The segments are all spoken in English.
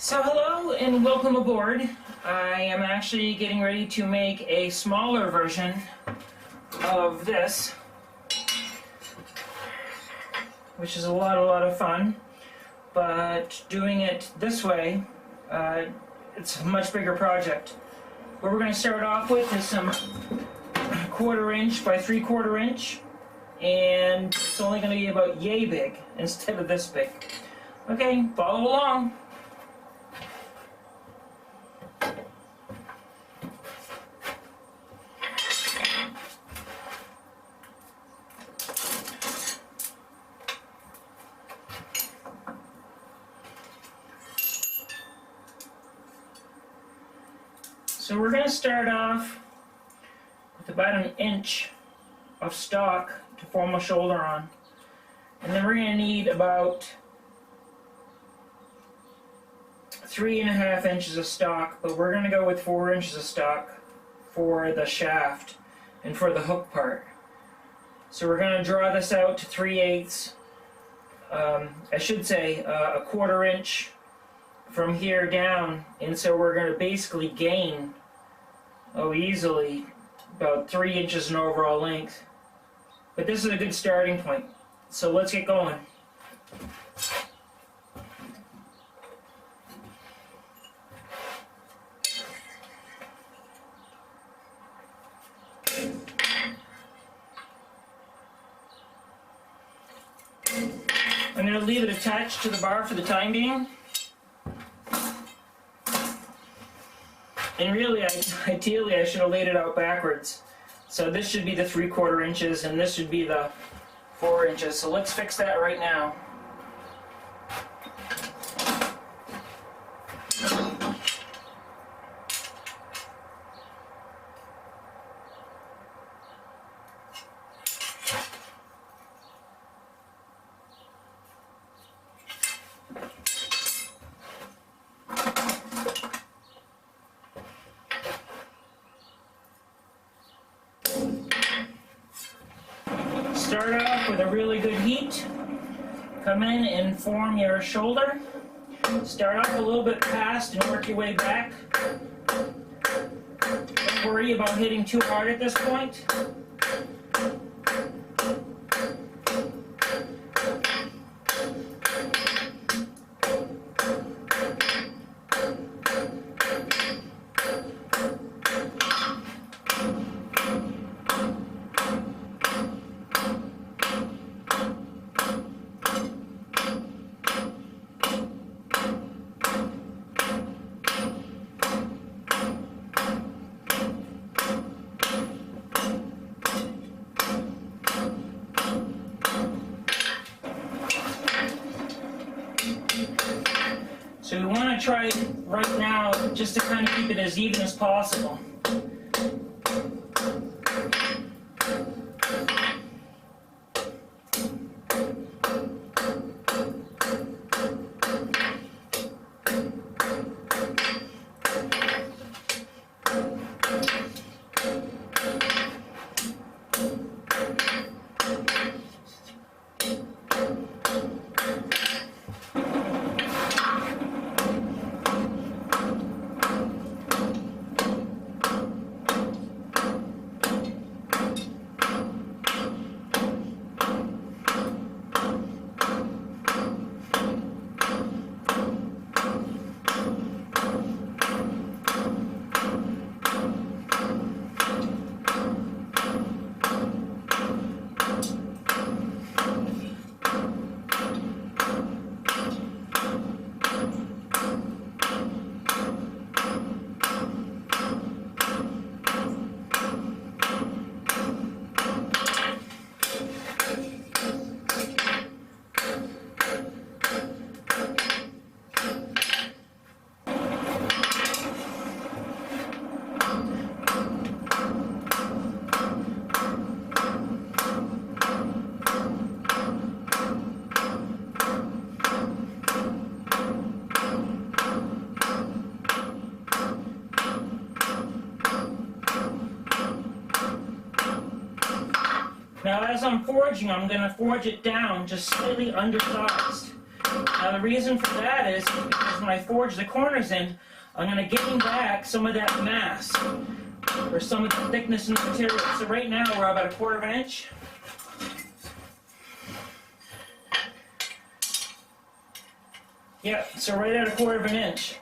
So hello and welcome aboard. I am actually getting ready to make a smaller version of this, which is a lot of fun, but doing it this way, it's a much bigger project. What we're going to start off with is some 1/4 inch by 3/4 inch, and it's only going to be about yay big instead of this big. Okay, follow along. So we're going to start off with about 1 inch of stock to form a shoulder on. And then we're going to need about 3.5 inches of stock, but we're going to go with 4 inches of stock for the shaft and for the hook part. So we're going to draw this out to 3/8, I should say a 1/4 inch from here down, and so we're going to basically gain easily about 3 inches in overall length. But this is a good starting point, so let's get going. I'm going to leave it attached to the bar for the time being. And really, ideally, I should have laid it out backwards. So this should be the 3/4 inches, and this should be the 4 inches. So let's fix that right now. Start off with a really good heat. Come in and form your shoulder. Start off a little bit past and work your way back. Don't worry about hitting too hard at this point. So we want to try right now just to kind of keep it as even as possible. Now as I'm forging, I'm going to forge it down just slightly undersized. Now the reason for that is because when I forge the corners in, I'm going to gain back some of that mass, or some of the thickness in the material. So right now we're about 1/4 of an inch. Yeah, so right at 1/4 of an inch.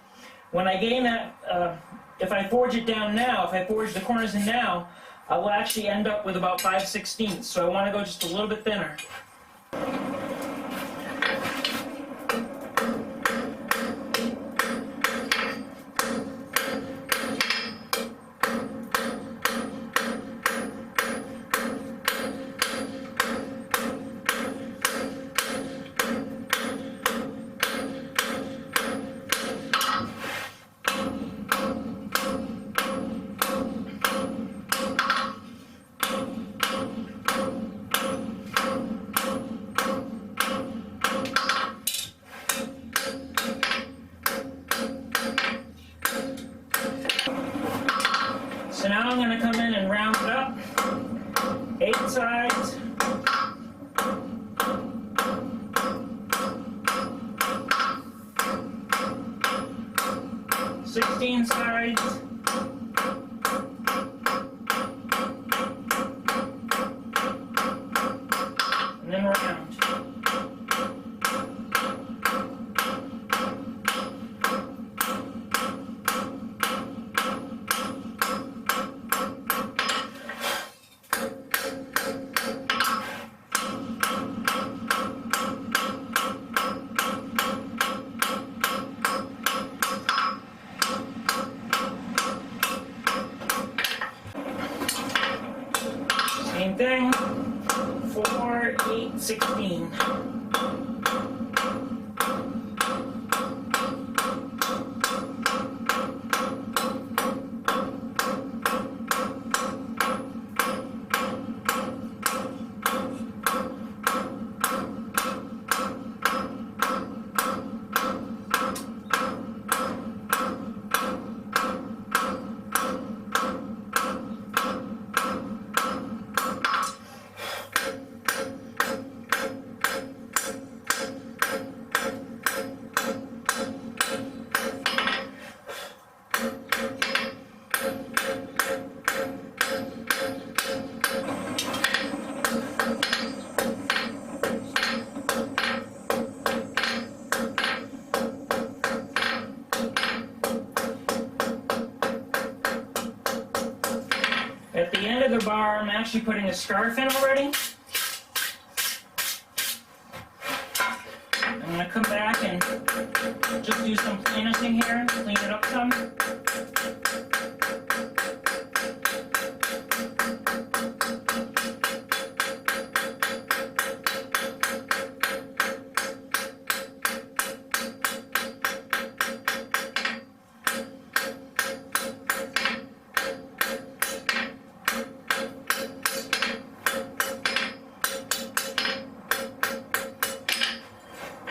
When I gain that, if I forge it down now, if I forge the corners in now, I will actually end up with about 5/16. So I want to go just a little bit thinner. So now I'm going to come in and round it up. 8 sides. Sixteen sides. And then round. Same thing, 4, 8, 16. At the end of the bar, I'm actually putting a scarf in already. I'm going to come back and just do some finishing here, clean it up some.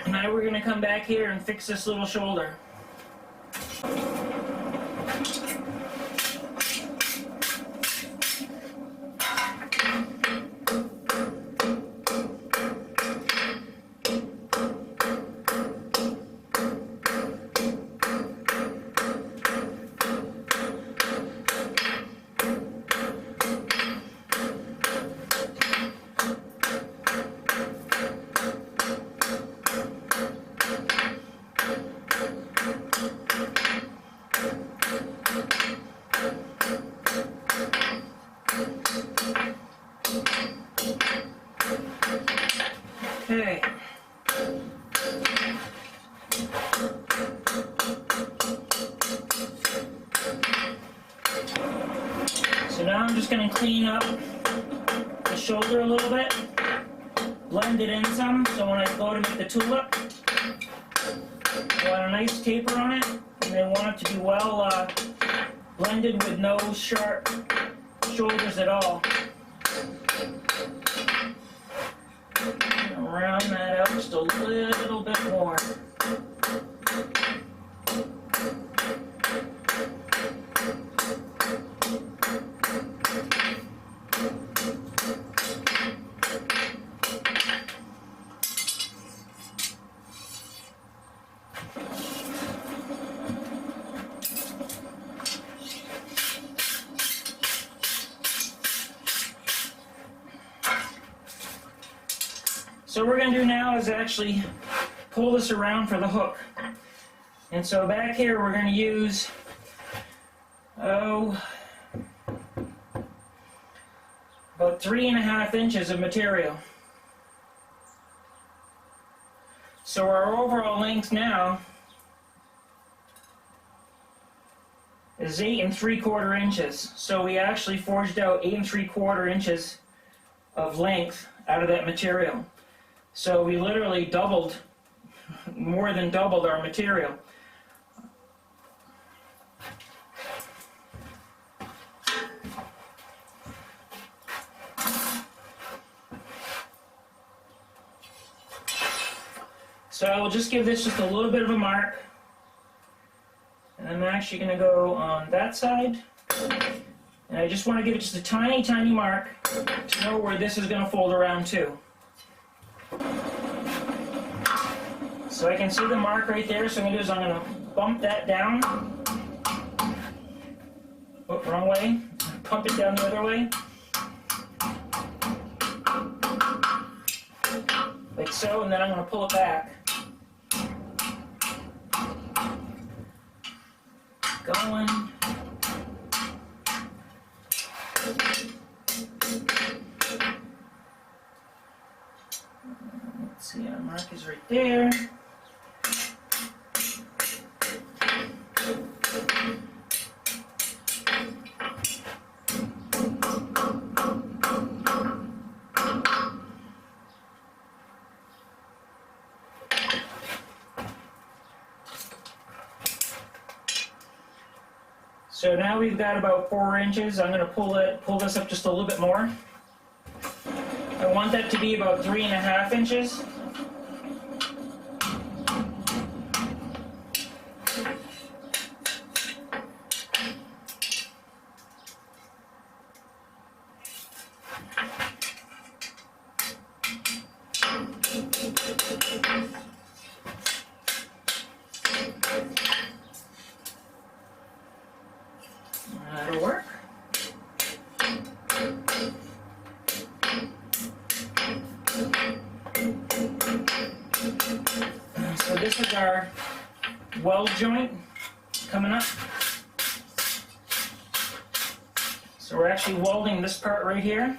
Now we're going to come back here and fix this little shoulder. Okay. So now I'm just going to clean up the shoulder a little bit, blend it in some, so when I go to make the tulip, I want a nice taper on it, and I want it to be well blended with no sharp shoulders at all. Round that out just a little bit more. So what we're going to do now is actually pull this around for the hook. And so back here we're going to use, about 3.5 inches of material. So our overall length now is 8 3/4 inches. So we actually forged out 8 3/4 inches of length out of that material. So we literally doubled, more than doubled our material. So I will just give this just a little bit of a mark. And I'm actually going to go on that side. And I just want to give it just a tiny, tiny mark to know where this is going to fold around to. So I can see the mark right there, so what I'm going to do is I'm going to bump that down. Oh, wrong way. Pump it down the other way. Like so, and then I'm going to pull it back. Going. Let's see, our mark is right there. So now we've got about 4 inches. I'm going to pull this up just a little bit more. I want that to be about 3.5 inches. That'll work. So this is our weld joint coming up. So we're actually welding this part right here.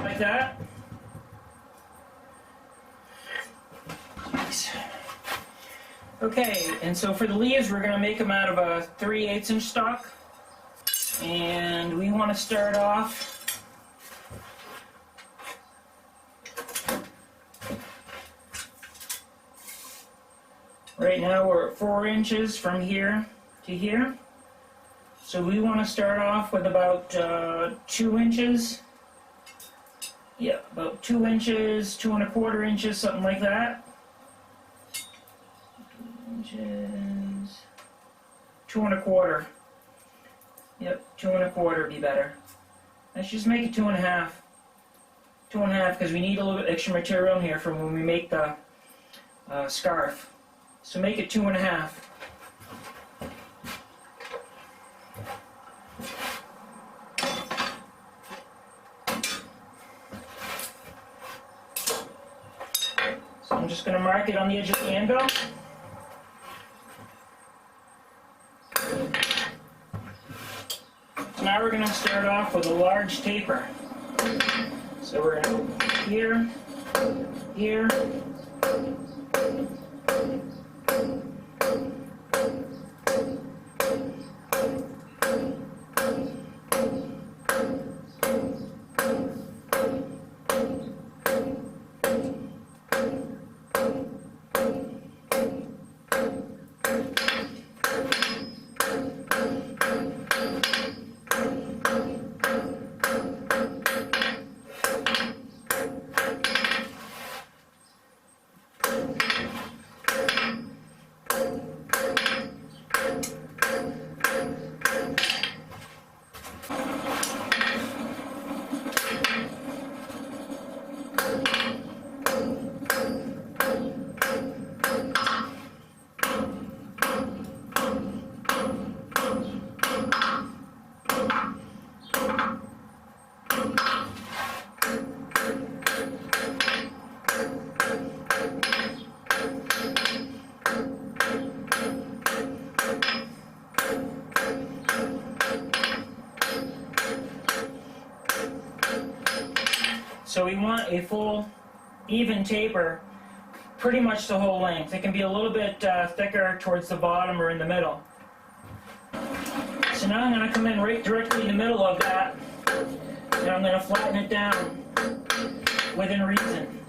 Like that. Nice. Okay, and so for the leaves, we're going to make them out of a 3/8 inch stock. And we want to start off right now we're at 4 inches from here to here. So we want to start off with about 2 inches. Yeah, about 2 inches, 2 1/4 inches, something like that. 2 inches, 2 1/4. Yep, 2 1/4 would be better. Let's just make it 2.5. 2.5 because we need a little bit extra material in here for when we make the scarf. So make it 2.5. I'm just going to mark it on the edge of the anvil. So now we're going to start off with a large taper. So we're going to go here, here, So we want a full, even taper, pretty much the whole length. It can be a little bit thicker towards the bottom or in the middle. So now I'm going to come in right directly in the middle of that, and I'm going to flatten it down within reason.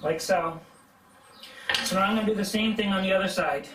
Like so. So now I'm going to do the same thing on the other side.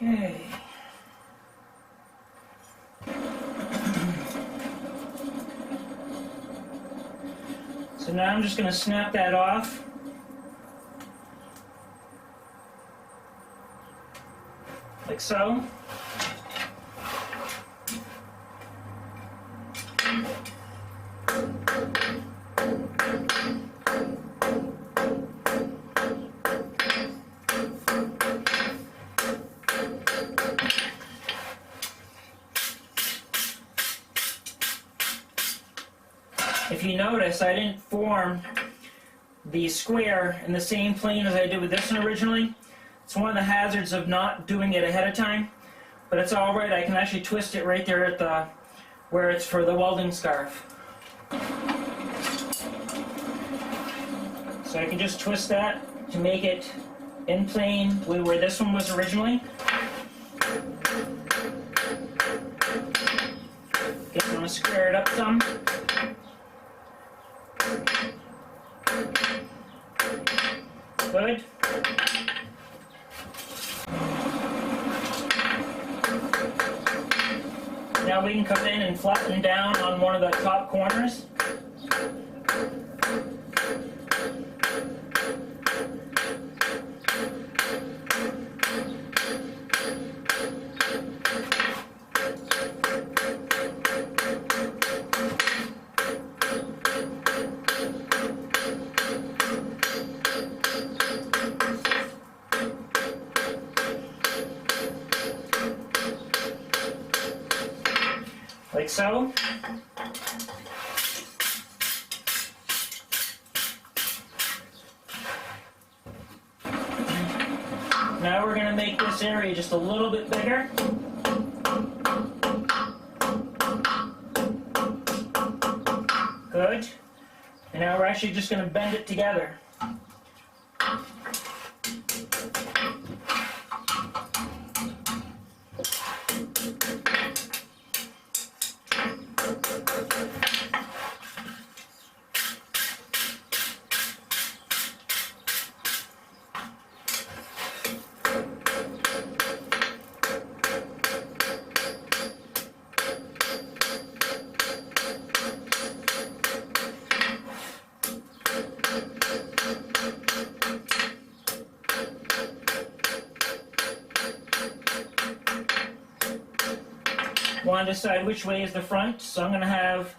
Okay. So now I'm just going to snap that off. Like so. If you notice, I didn't form the square in the same plane as I did with this one originally. It's one of the hazards of not doing it ahead of time, but it's all right. I can actually twist it right there at the where it's for the welding scarf. So I can just twist that to make it in plane with where this one was originally. Okay, I'm going to square it up some. Good. Now we can come in and flatten down on one of the top corners. Like so. Now we're going to make this area just a little bit bigger. Good. And now we're actually just going to bend it together. Want to decide which way is the front, so I'm going to have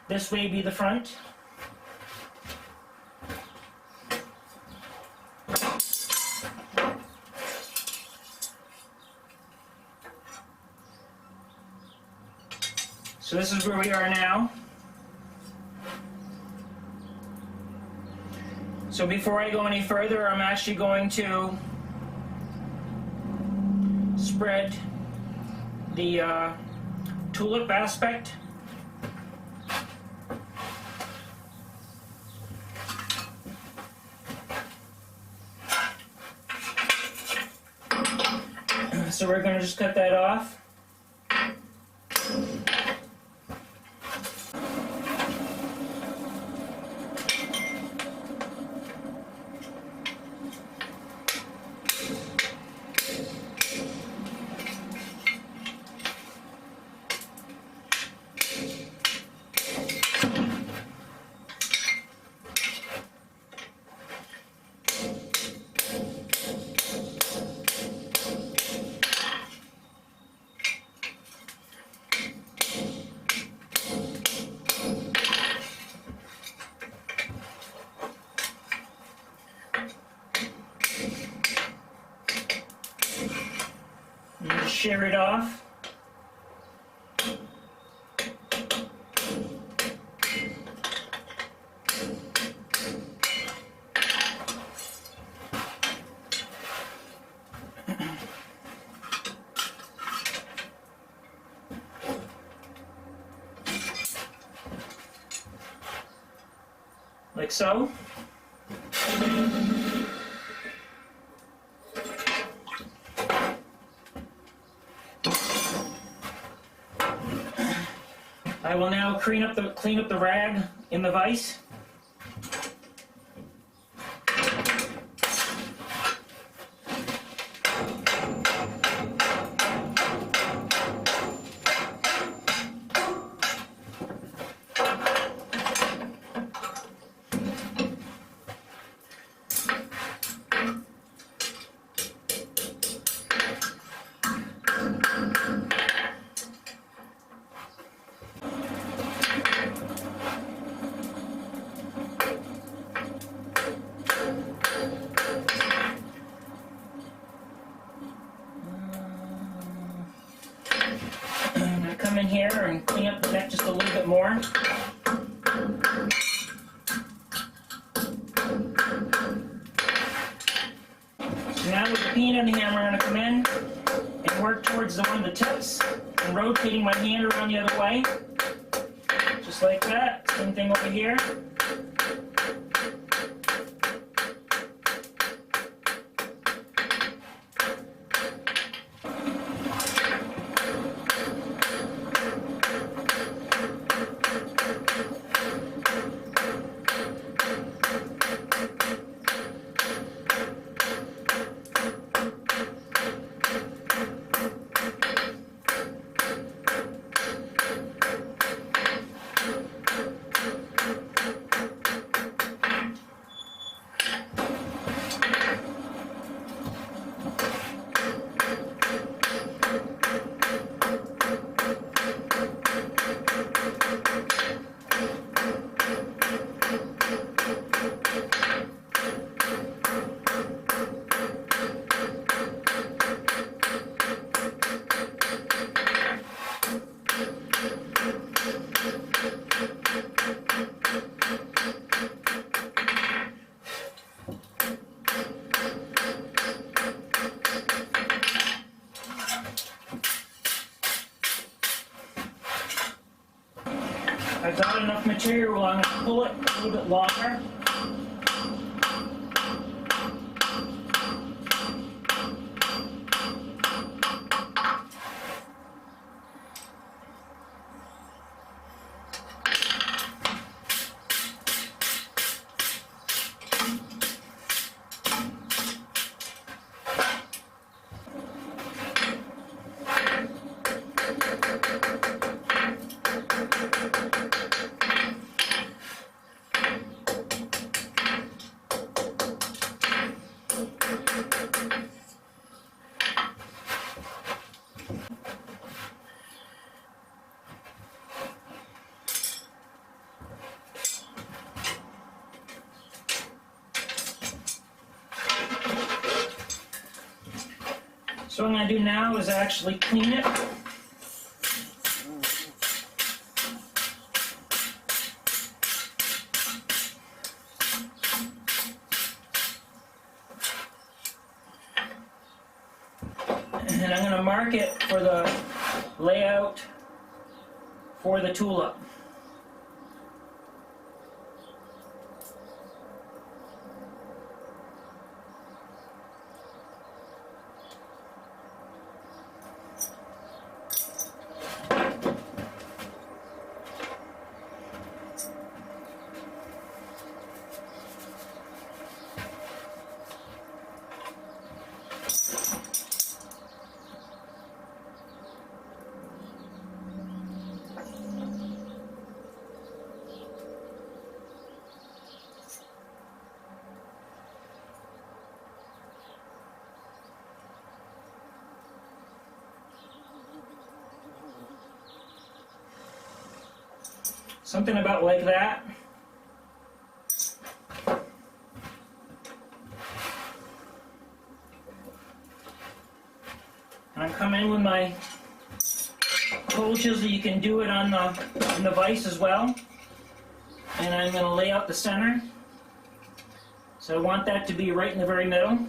this way be the front. So this is where we are now. So before I go any further, I'm actually going to spread the tulip aspect. So we're going to just cut that off. Shear it off. Like so. I will now clean up the rag in the vise. Come in here and clean up the neck just a little bit more. So now with the peanut hammer, I'm going to come in and work towards one of the tips and rotating my hand around the other way. Just like that. Same thing over here. I've got enough material, I'm going to pull it a little bit longer. So what I'm going to do now is actually clean it. And I'm going to mark it for the layout for the tulip. Something about like that. And I'm coming in with my cold chisel. You can do it on the vise as well. And I'm going to lay out the center. So I want that to be right in the very middle.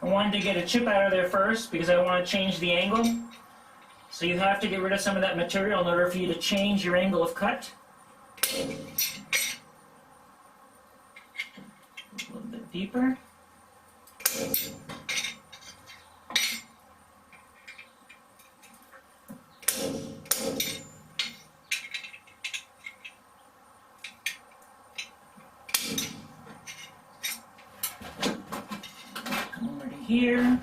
I wanted to get a chip out of there first because I want to change the angle. So you have to get rid of some of that material in order for you to change your angle of cut. A little bit deeper. Come over to here.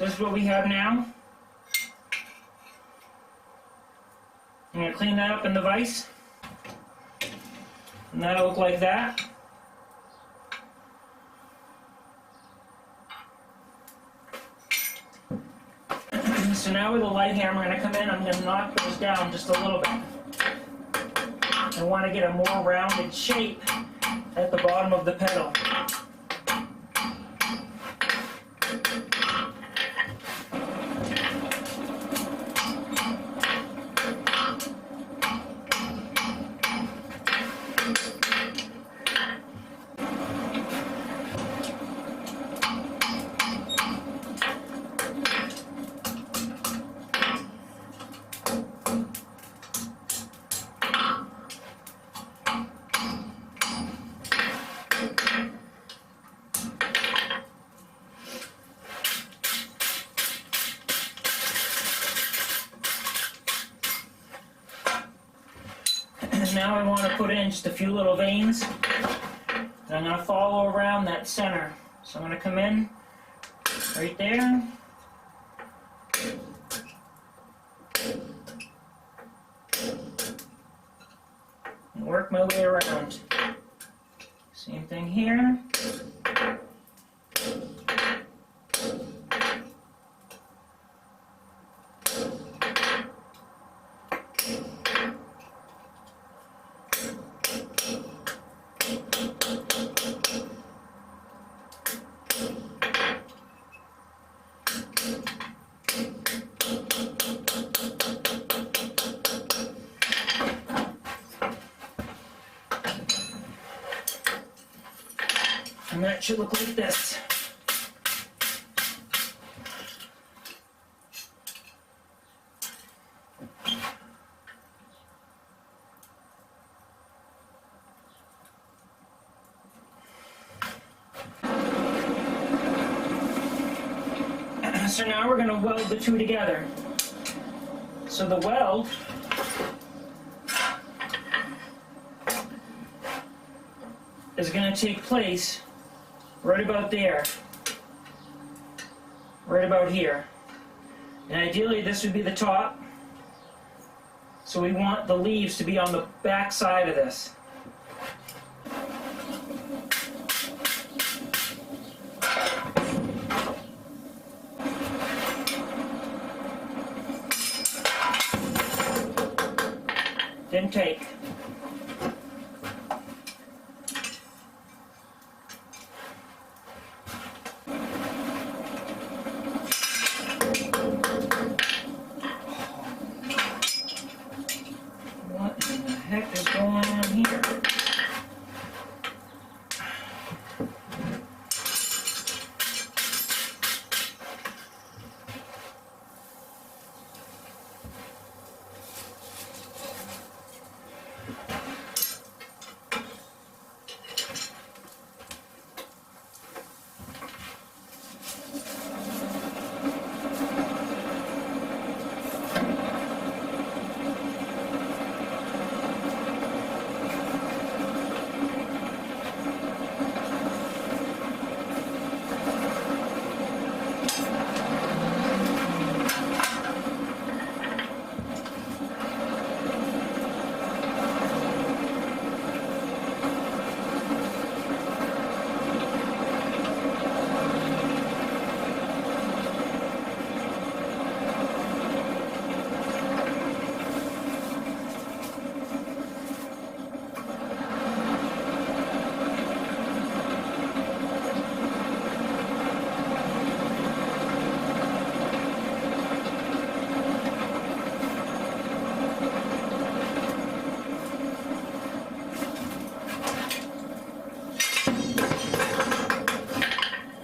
So this is what we have now. I'm going to clean that up in the vise. And that'll look like that. So now with the light hammer, I'm going to come in, I'm going to knock those down just a little bit. I want to get a more rounded shape at the bottom of the pedal. Now I want to put in just a few little veins. And I'm going to follow around that center. So I'm going to come in right there. And work my way around. Same thing here. And that should look like this. So now we're going to weld the two together. So the weld is going to take place right about there, right about here. And ideally this would be the top. So we want the leaves to be on the back side of this. Didn't take. What in the heck is going on here?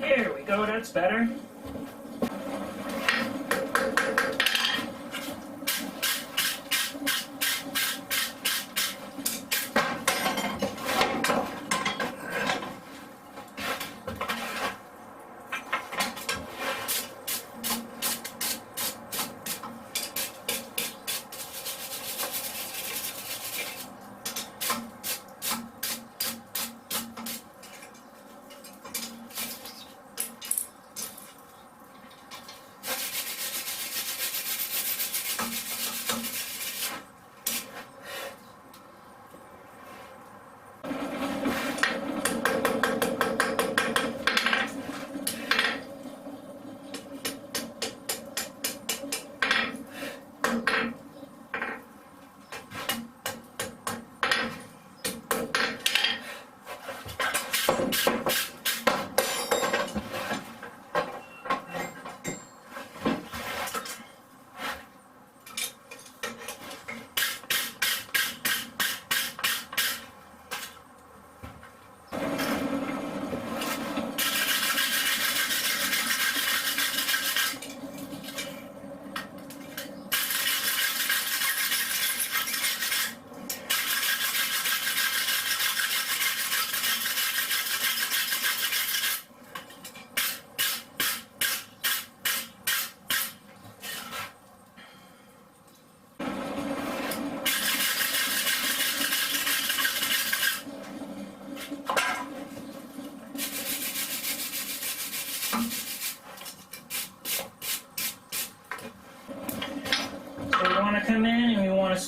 There we go, that's better.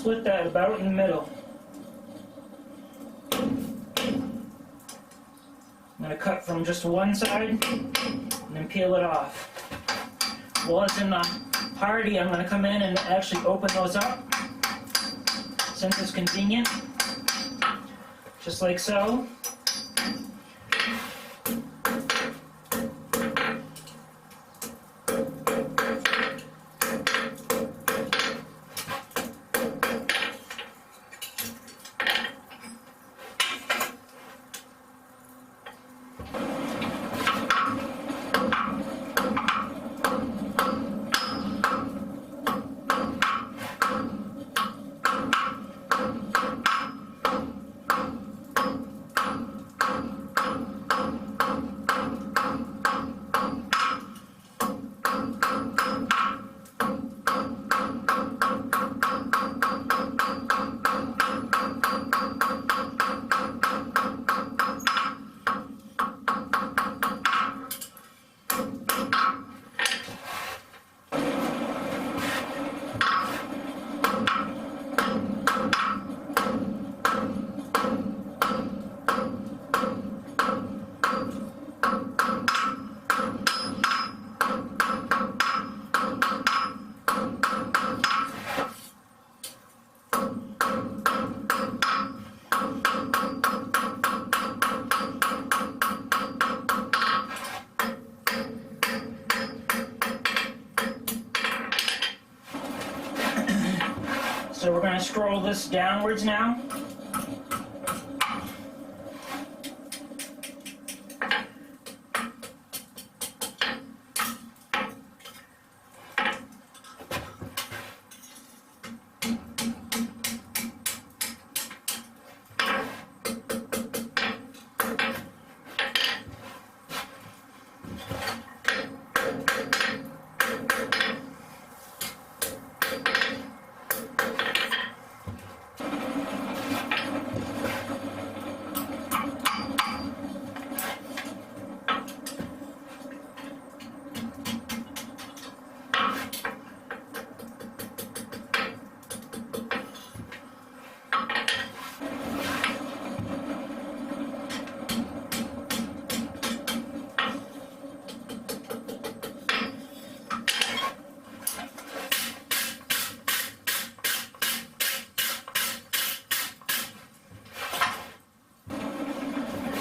split that about in the middle. I'm going to cut from just one side and then peel it off. While it's in the party, I'm going to come in and actually open those up, since it's convenient, just like so. So we're going to scroll this downwards now.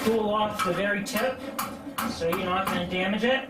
Cool off the very tip, so you're not going to damage it.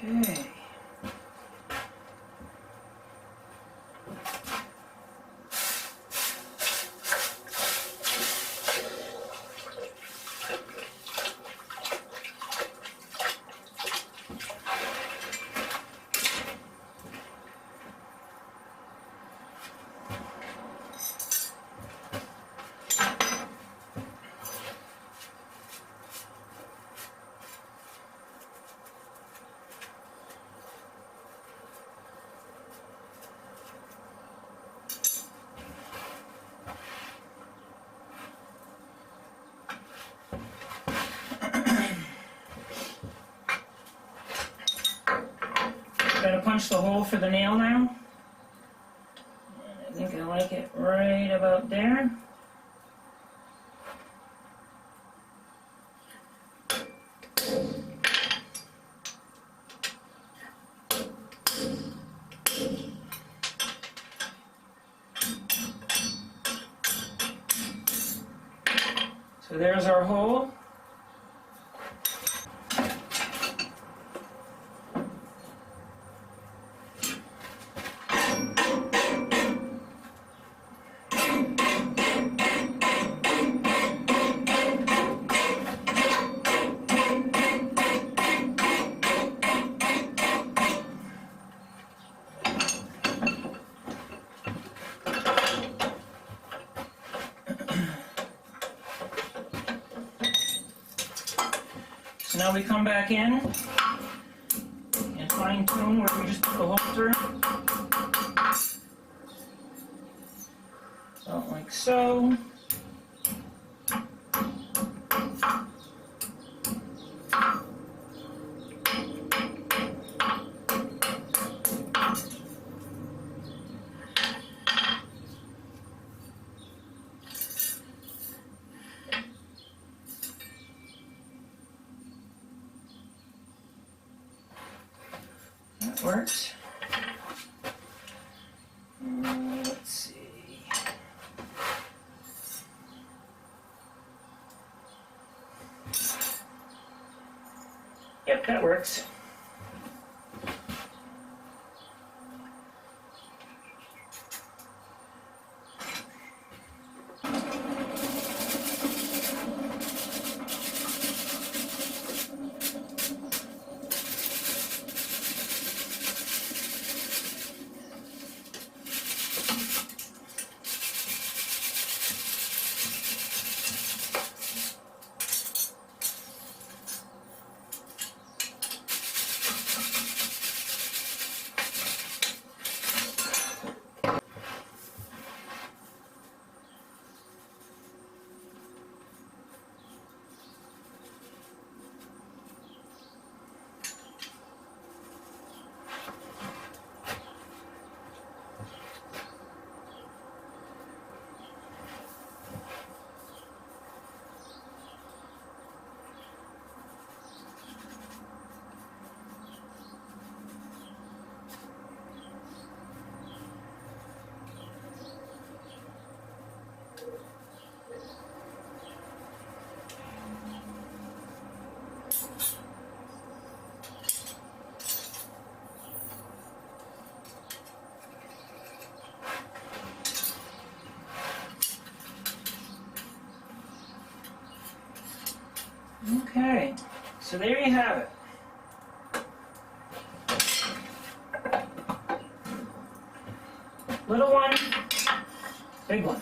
Okay. Gonna punch the hole for the nail now. I think I like it right about there. So there's our hole. So now we come back in and fine tune where we just put the hole through. So like so. That works. Let's see. Yep, that works. So there you have it. Little one, big one.